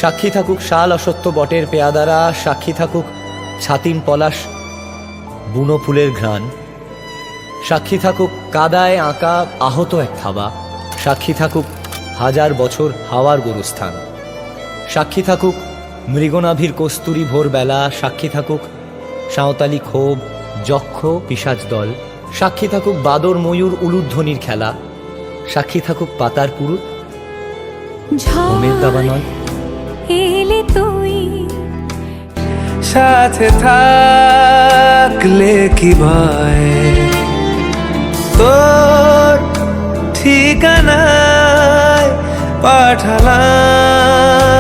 সাক্ষী থাকুক শাল অসত্য বটের পেয়াদারা, সাক্ষী থাকুক ছাতিম পলাশ বুনো ফুলের ঘ্রাণ, সাক্ষী থাকুক কাদায় আঁকা আহত এক থাবা, সাক্ষী থাকুক হাজার বছর হাওয়ার গরুস্থান, সাক্ষী থাকুক মৃগনাভির কস্তুরী ভোরবেলা, সাক্ষী থাকুক সাঁওতালি ক্ষোভ যক্ষ পিশাচ দল, সাক্ষী থাকুক বাদর ময়ূর উলুধ্বনির খেলা, সাক্ষী থাকুক পাতার পুরুত ঘুমের দাবানল। এলে তুই সাথে থাকলে কি ভয়, তোর ঠিকানায় পাঠালাম